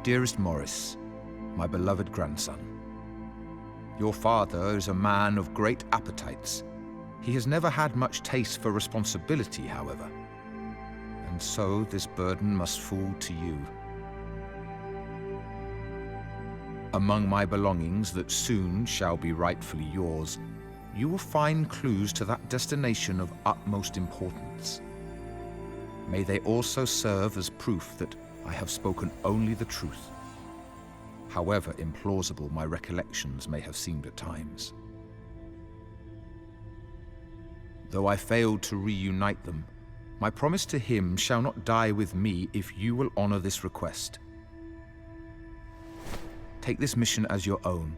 dearest Morris, my beloved grandson. Your father is a man of great appetites. He has never had much taste for responsibility, however, and so this burden must fall to you. Among my belongings that soon shall be rightfully yours, you will find clues to that destination of utmost importance. May they also serve as proof that I have spoken only the truth, however implausible my recollections may have seemed at times. Though I failed to reunite them, my promise to him shall not die with me if you will honor this request. Take this mission as your own.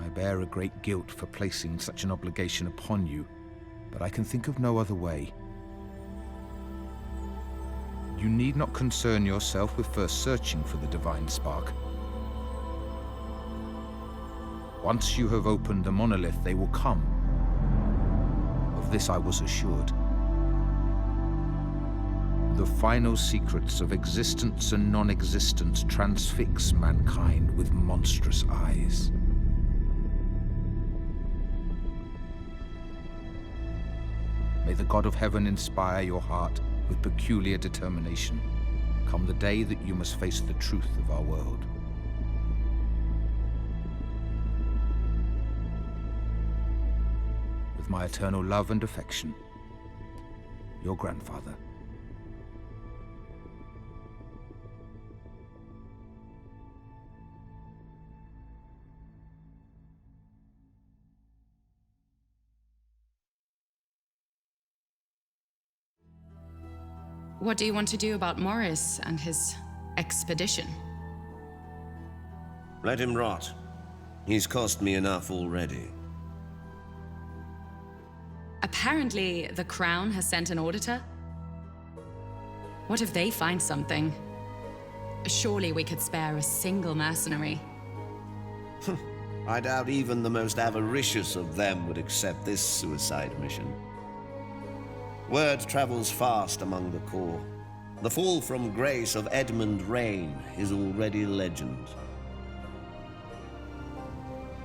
I bear a great guilt for placing such an obligation upon you, but I can think of no other way. You need not concern yourself with first searching for the divine spark. Once you have opened the monolith, they will come. Of this I was assured. The final secrets of existence and non-existence transfix mankind with monstrous eyes. May the God of heaven inspire your heart with peculiar determination, come the day that you must face the truth of our world. With my eternal love and affection, your grandfather. What do you want to do about Morris and his expedition? Let him rot. He's cost me enough already. Apparently, the Crown has sent an auditor. What if they find something? Surely we could spare a single mercenary. I doubt even the most avaricious of them would accept this suicide mission. Word travels fast among the corps. The fall from grace of Edmund Rain is already legend.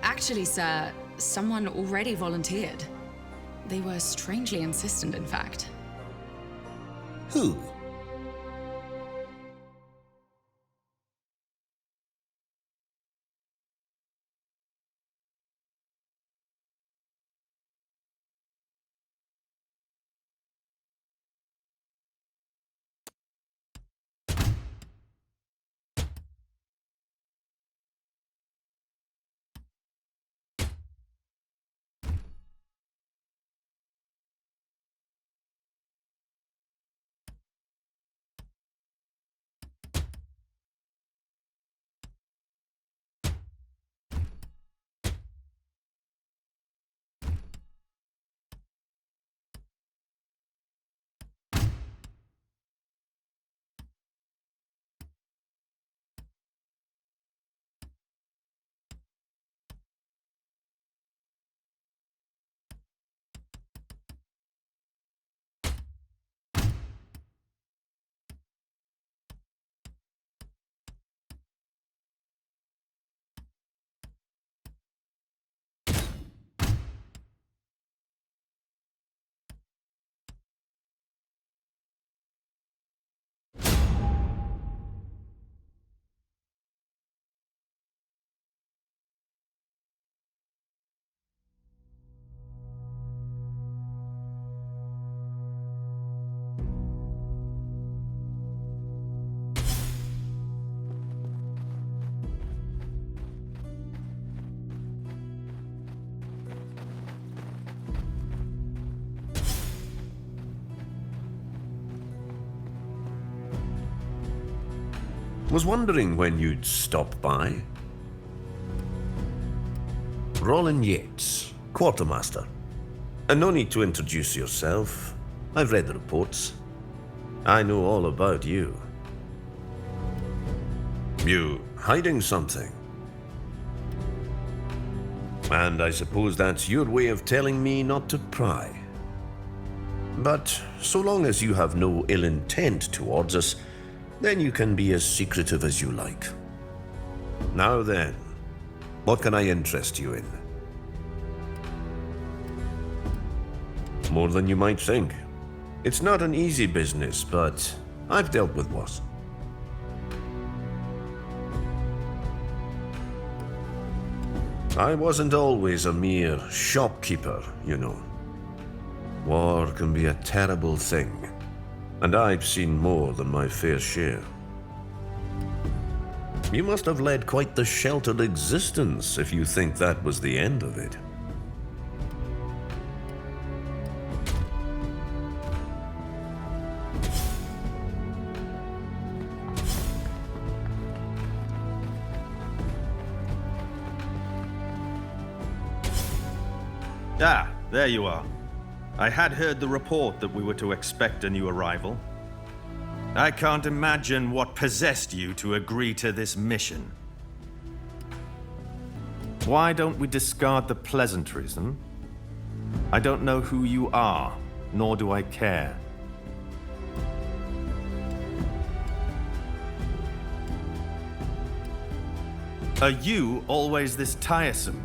Actually, sir, someone already volunteered. They were strangely insistent, in fact. Who? Was wondering when you'd stop by. Roland Yates, quartermaster. And no need to introduce yourself. I've read the reports. I know all about you. You hiding something? And I suppose that's your way of telling me not to pry. But so long as you have no ill intent towards us, Then you can be as secretive as you like. Now then, what can I interest you in? More than you might think. It's not an easy business, but I've dealt with worse. I wasn't always a mere shopkeeper, you know. War can be a terrible thing, and I've seen more than my fair share. You must have led quite the sheltered existence if you think that was the end of it. Ah, there you are. I had heard the report that we were to expect a new arrival. I can't imagine what possessed you to agree to this mission. Why don't we discard the pleasantries, hmm? I don't know who you are, nor do I care. Are you always this tiresome?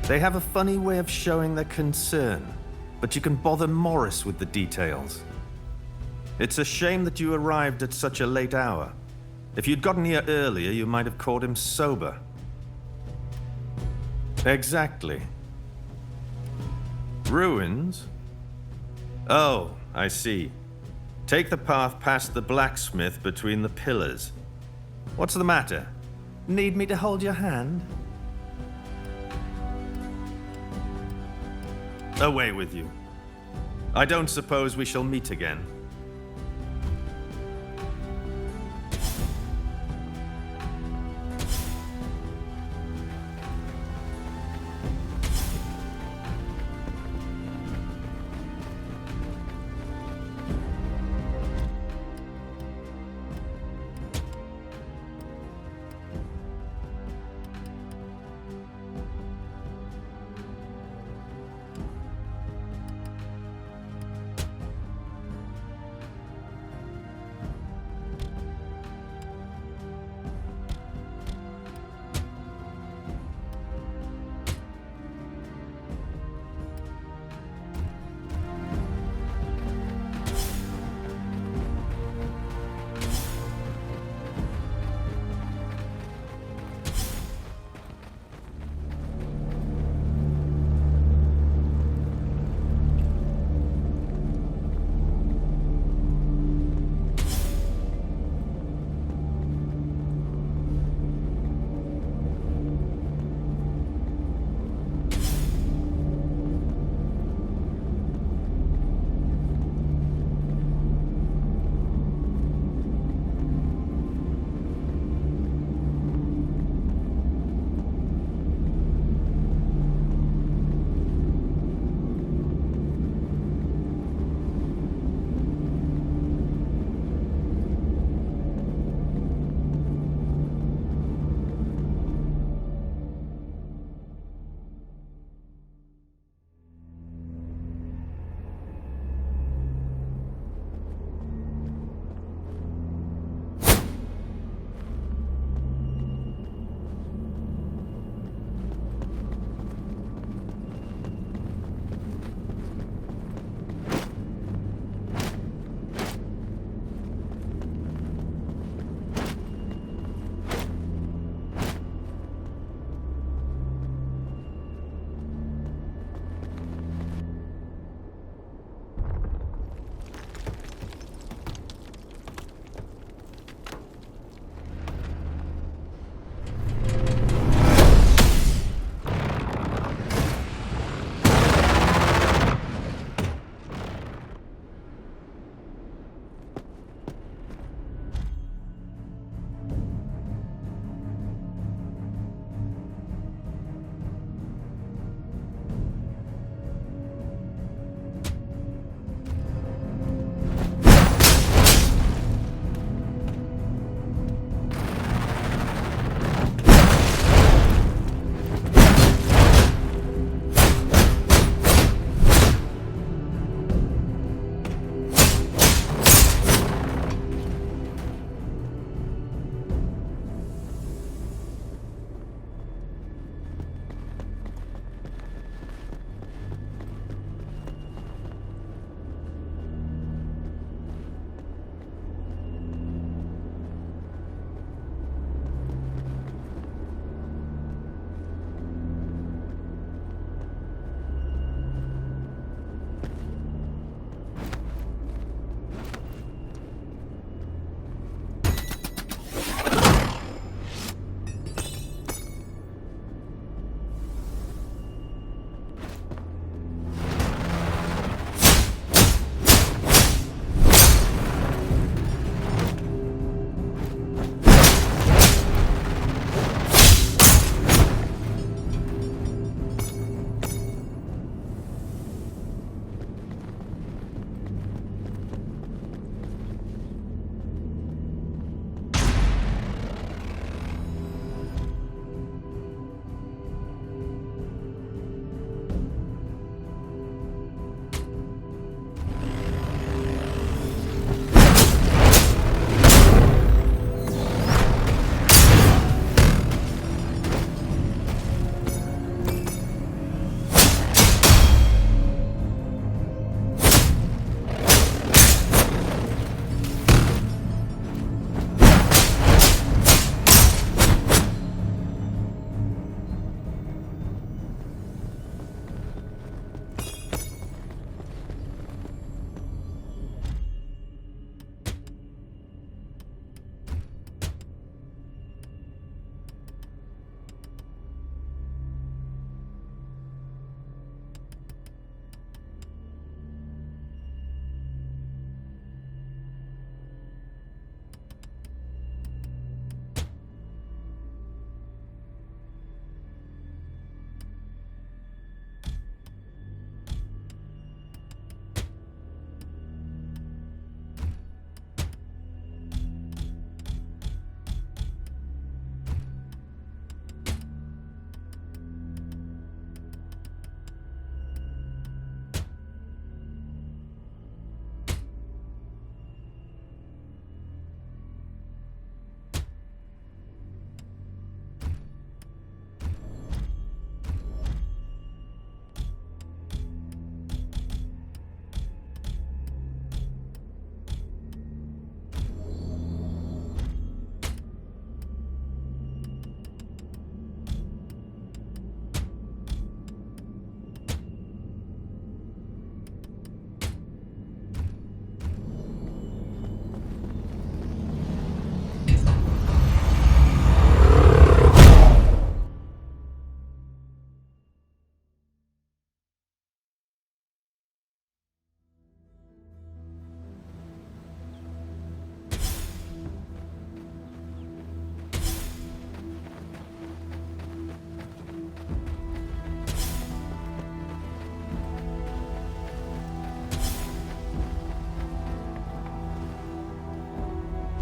They have a funny way of showing their concern, but you can bother Morris with the details. It's a shame that you arrived at such a late hour. If you'd gotten here earlier, you might have caught him sober. Exactly. Ruins? Oh, I see. Take the path past the blacksmith between the pillars. What's the matter? Need me to hold your hand? Away with you. I don't suppose we shall meet again.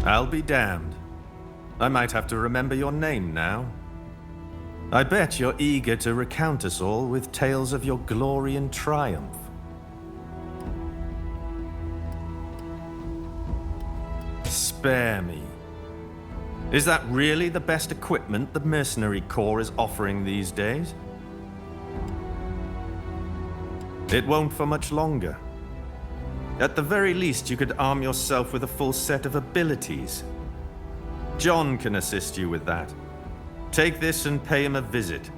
I'll be damned. I might have to remember your name now. I bet you're eager to recount us all with tales of your glory and triumph. Spare me. Is that really the best equipment the Mercenary Corps is offering these days? It won't for much longer. At the very least, you could arm yourself with a full set of abilities. John can assist you with that. Take this and pay him a visit.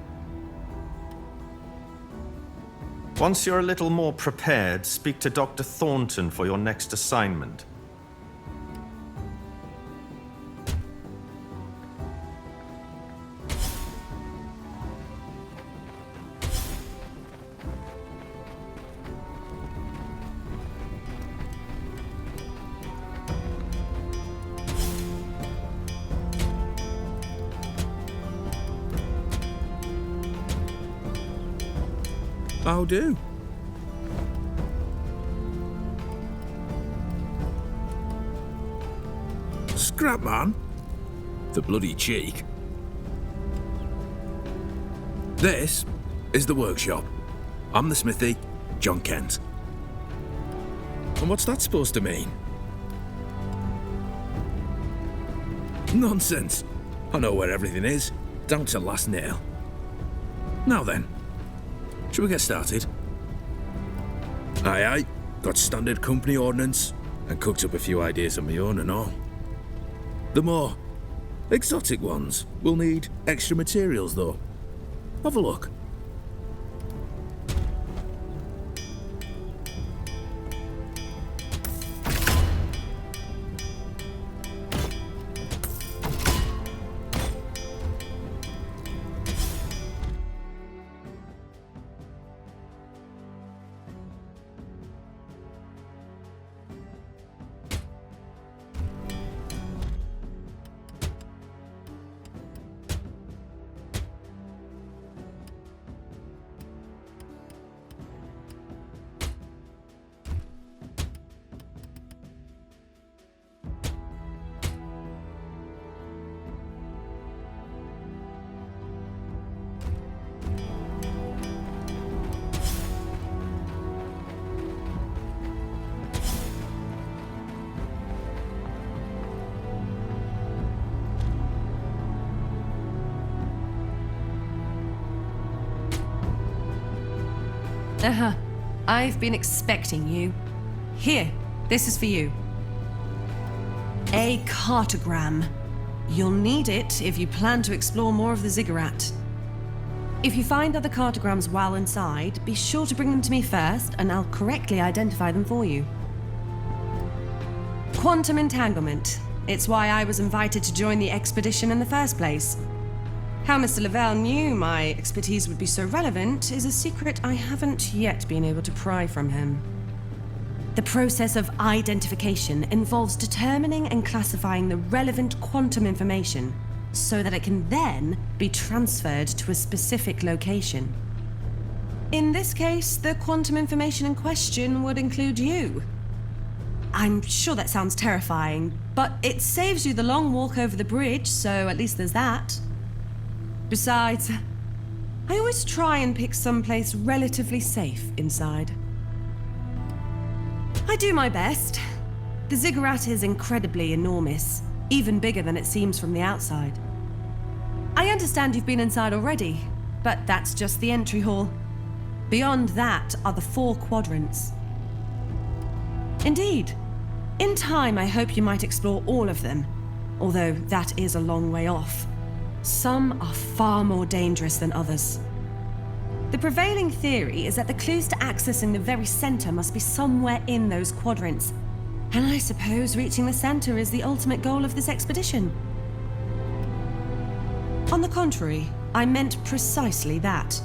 Once you're a little more prepared, speak to Dr. Thornton for your next assignment. How do? Scrap man? The bloody cheek. This is the workshop. I'm the smithy, John Kent. And what's that supposed to mean? Nonsense. I know where everything is, down to last nail. Now then. Shall we get started? Aye, aye. Got standard company ordnance and cooked up a few ideas of my own and all. The more exotic ones will need extra materials, though. Have a look. I've been expecting you. Here, this is for you. A cartogram. You'll need it if you plan to explore more of the ziggurat. If you find other cartograms while inside, be sure to bring them to me first, and I'll correctly identify them for you. Quantum entanglement. It's why I was invited to join the expedition in the first place. How Mr. Lavelle knew my expertise would be so relevant is a secret I haven't yet been able to pry from him. The process of identification involves determining and classifying the relevant quantum information so that it can then be transferred to a specific location. In this case, the quantum information in question would include you. I'm sure that sounds terrifying, but it saves you the long walk over the bridge, so at least there's that. Besides, I always try and pick someplace relatively safe inside. I do my best. The ziggurat is incredibly enormous, even bigger than it seems from the outside. I understand you've been inside already, but that's just the entry hall. Beyond that are the 4 quadrants. Indeed. In time, I hope you might explore all of them, although that is a long way off. Some are far more dangerous than others. The prevailing theory is that the clues to accessing the very center must be somewhere in those quadrants, and I suppose reaching the center is the ultimate goal of this expedition. On the contrary, I meant precisely that.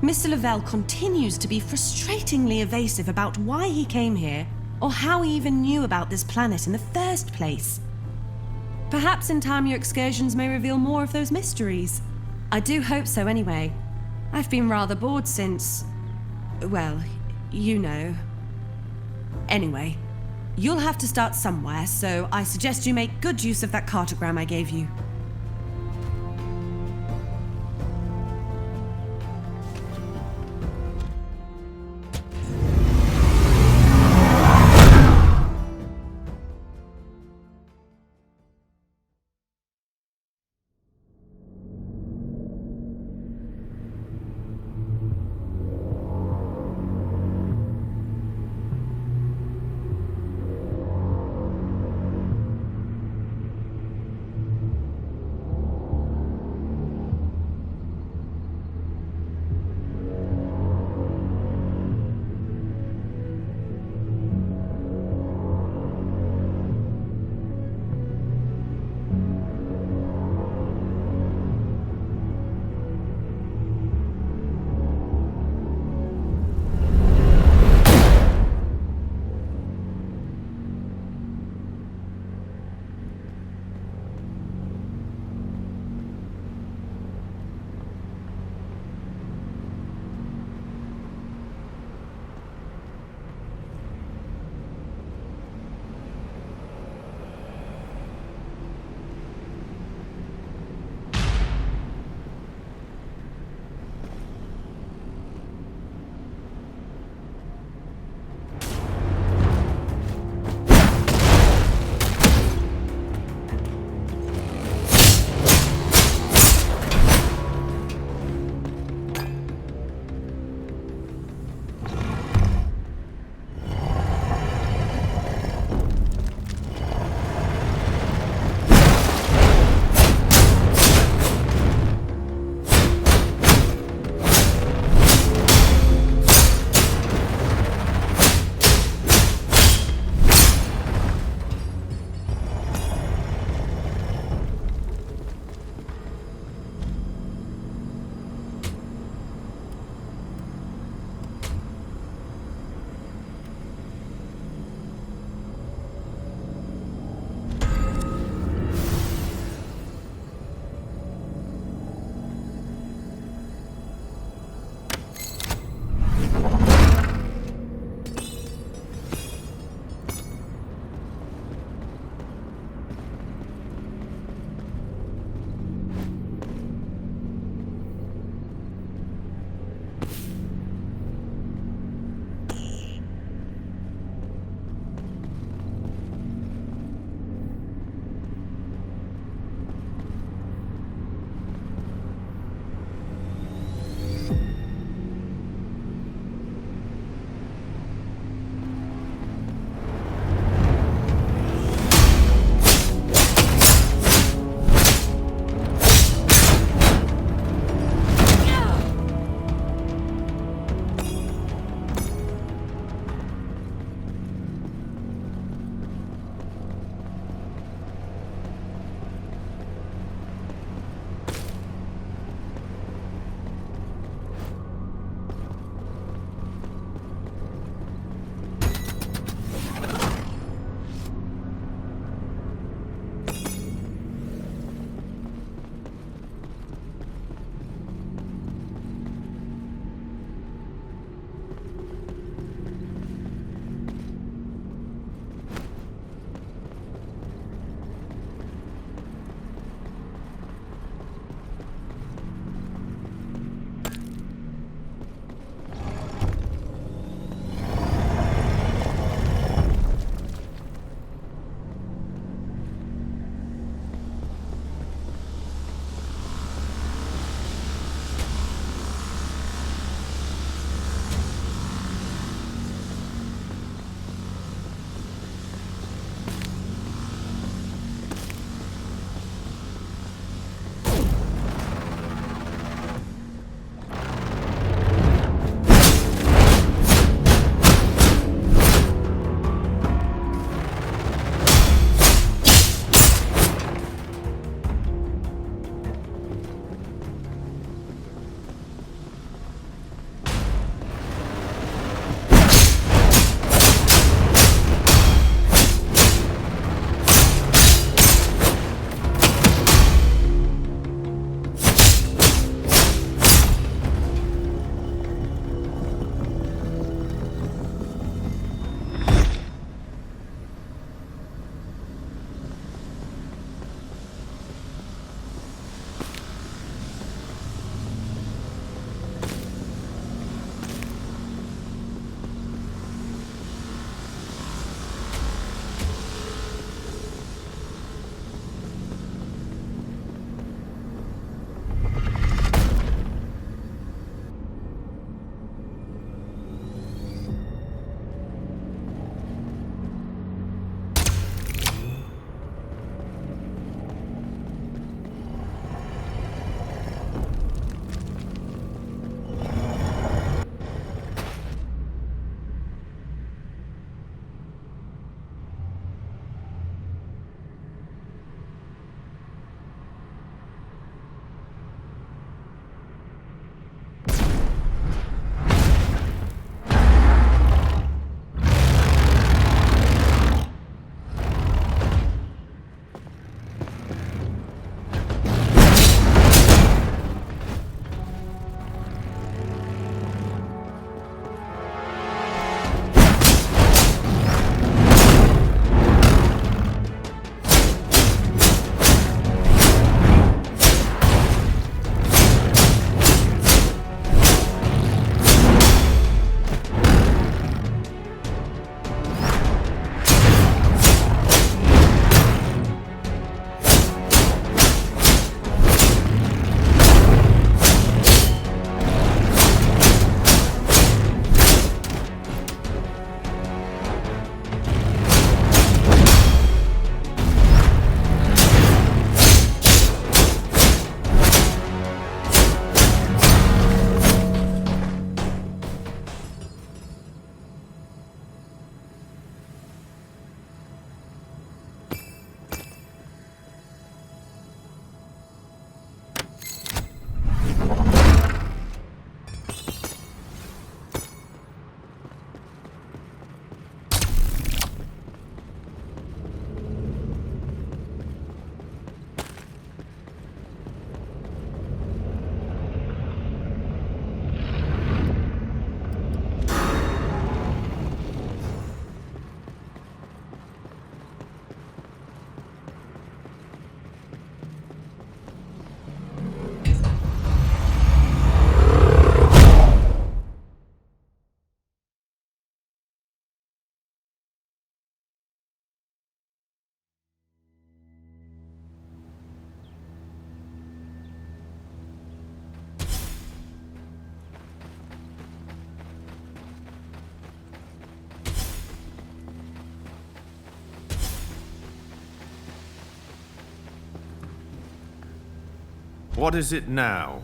Mr. Lavelle continues to be frustratingly evasive about why he came here, or how he even knew about this planet in the first place. Perhaps in time your excursions may reveal more of those mysteries. I do hope so anyway. I've been rather bored since... well, you know. Anyway, You'll have to start somewhere, so I suggest you make good use of that cartogram I gave you. What is it now?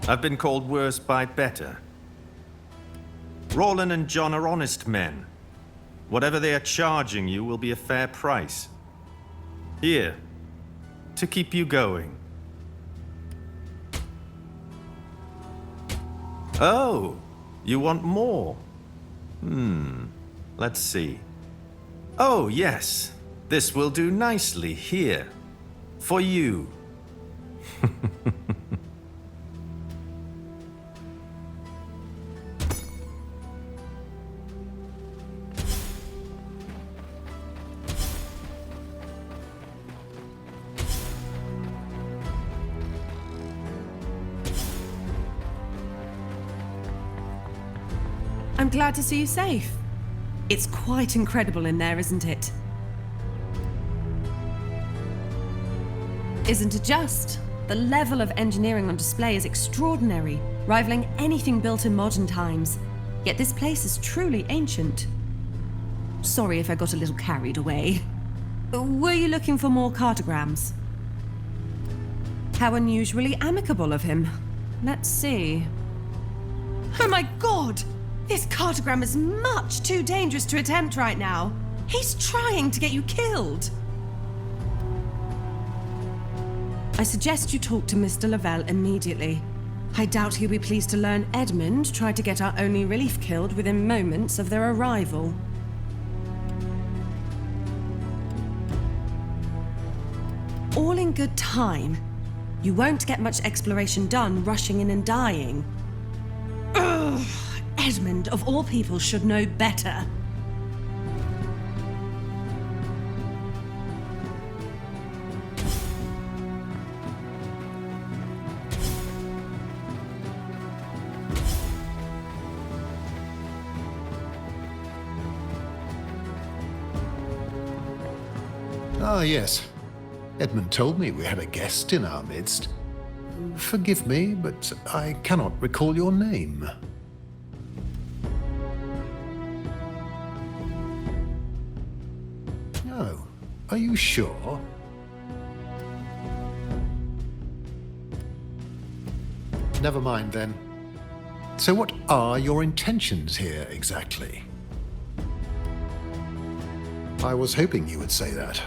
I've been called worse by better. Roland and John are honest men. Whatever they are charging you will be a fair price. Here, to keep you going. Oh, you want more? Let's see. Oh, yes. This will do nicely here. For you. I'm glad to see you safe. It's quite incredible in there, isn't it? Isn't it just? The level of engineering on display is extraordinary, rivaling anything built in modern times. Yet this place is truly ancient. Sorry if I got a little carried away. Were you looking for more cartograms? How unusually amicable of him. Let's see. Oh my god! This cartogram is much too dangerous to attempt right now. He's trying to get you killed. I suggest you talk to Mr. Lavelle immediately. I doubt he'll be pleased to learn Edmund tried to get our only relief killed within moments of their arrival. All in good time. You won't get much exploration done rushing in and dying. Ugh! Edmund, of all people, should know better. Ah, yes. Edmund told me we had a guest in our midst. Forgive me, but I cannot recall your name. Oh, are you sure? Never mind then. So what are your intentions here exactly? I was hoping you would say that.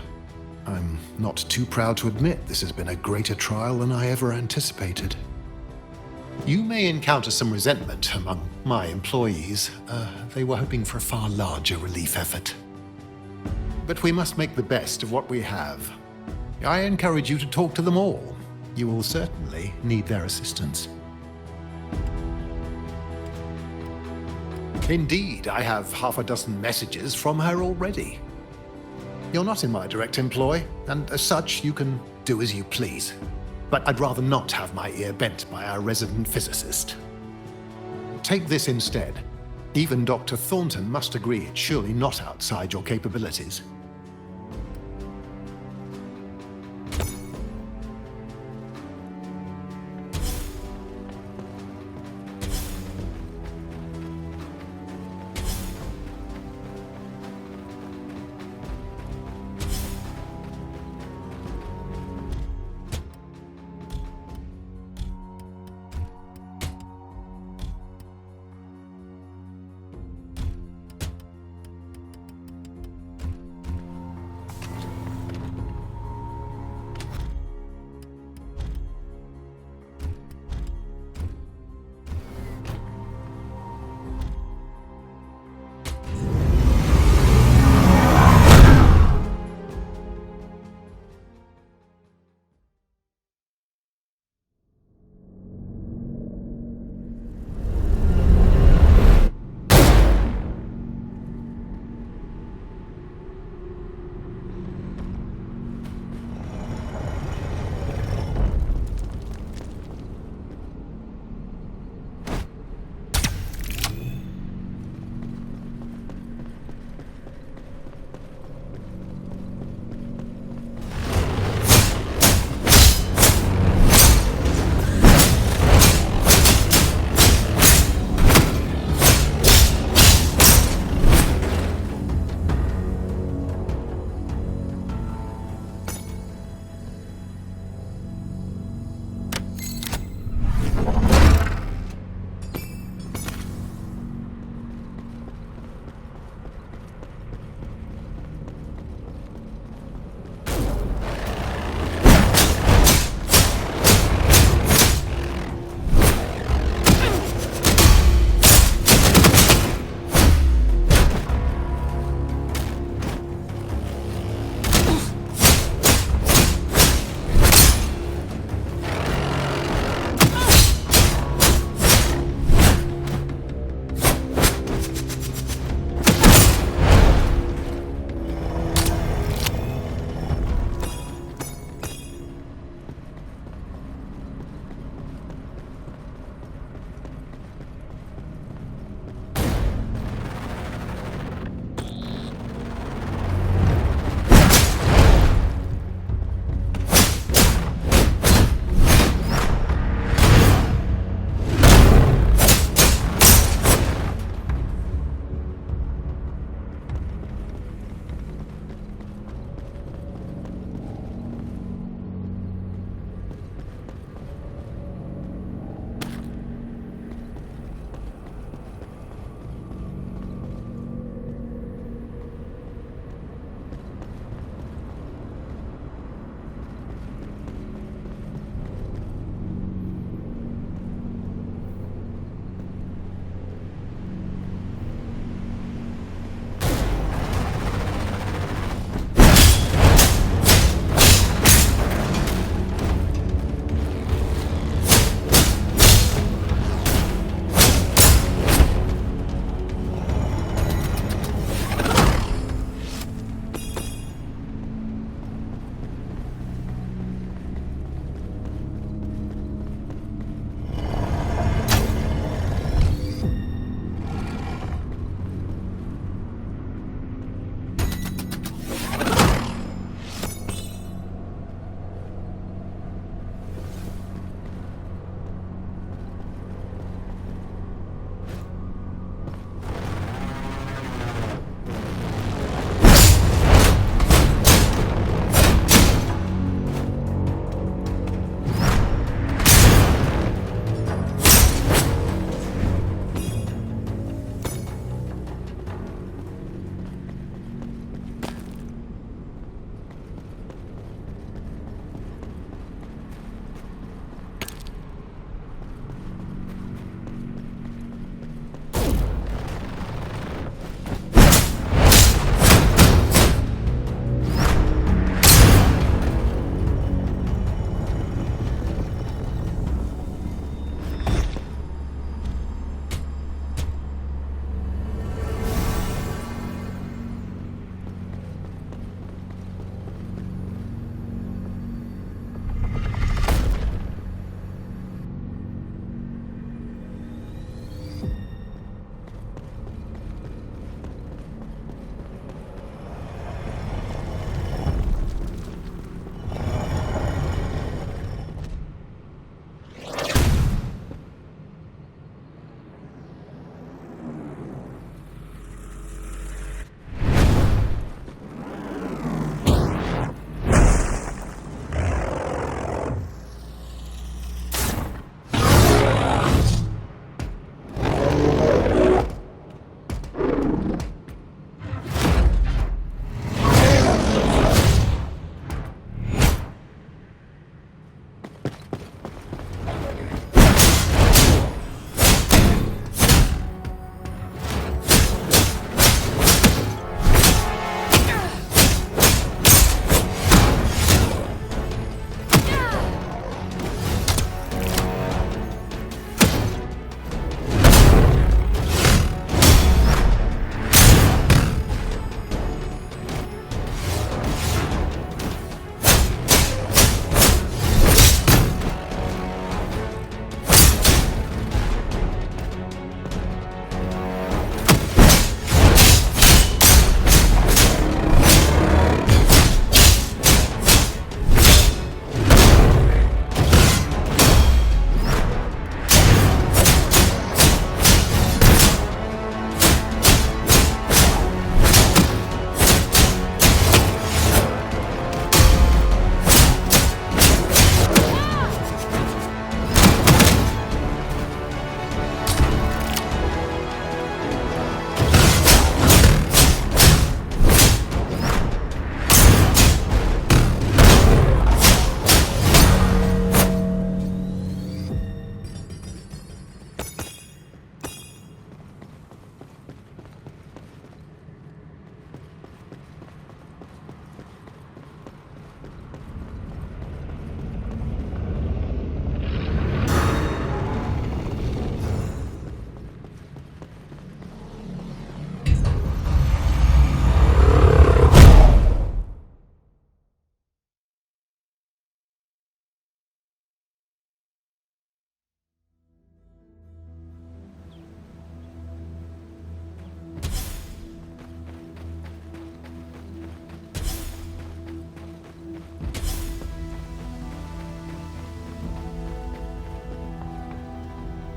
I'm not too proud to admit this has been a greater trial than I ever anticipated. You may encounter some resentment among my employees. They were hoping for a far larger relief effort. But we must make the best of what we have. I encourage you to talk to them all. You will certainly need their assistance. Indeed, I have half a dozen messages from her already. You're not in my direct employ, and as such, you can do as you please. But I'd rather not have my ear bent by our resident physicist. Take this instead. Even Dr. Thornton must agree it's surely not outside your capabilities.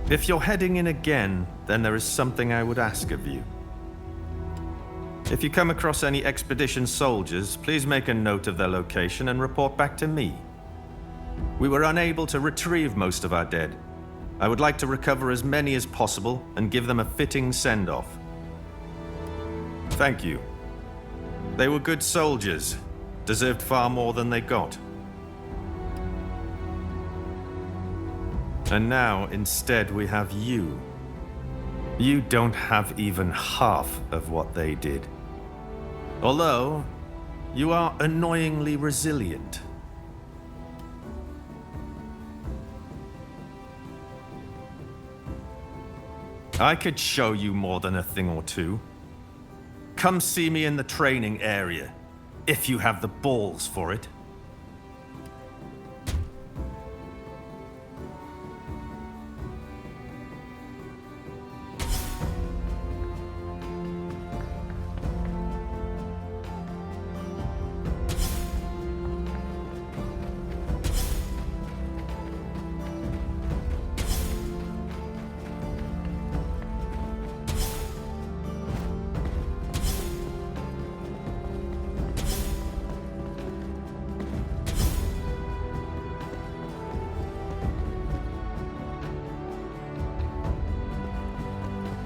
If you're heading in again, then there is something I would ask of you. If you come across any expedition soldiers, please make a note of their location and report back to me. We were unable to retrieve most of our dead. I would like to recover as many as possible and give them a fitting send-off. Thank you. They were good soldiers, deserved far more than they got. And now, instead, we have you. You don't have even half of what they did. Although, you are annoyingly resilient. I could show you more than a thing or two. Come see me in the training area, if you have the balls for it.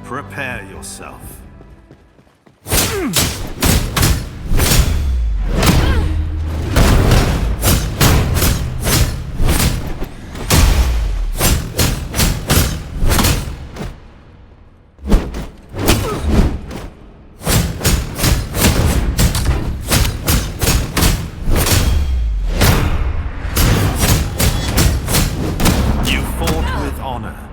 Prepare yourself. You fought with honor.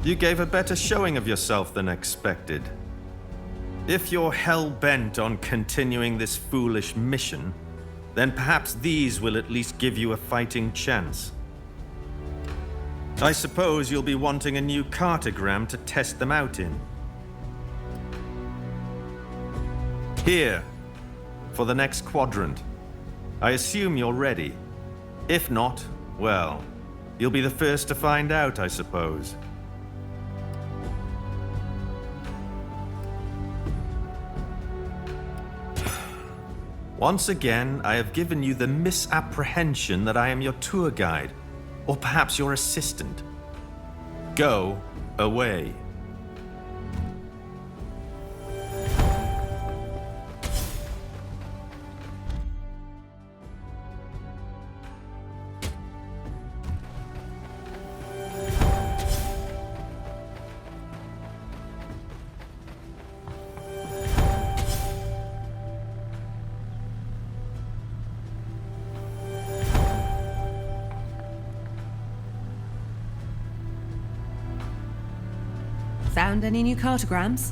You gave a better showing of yourself than expected. If you're hell-bent on continuing this foolish mission, then perhaps these will at least give you a fighting chance. I suppose you'll be wanting a new cartogram to test them out in. Here, for the next quadrant. I assume you're ready. If not, well, you'll be the first to find out, I suppose. Once again, I have given you the misapprehension that I am your tour guide, or perhaps your assistant. Go away. Found any new cartograms?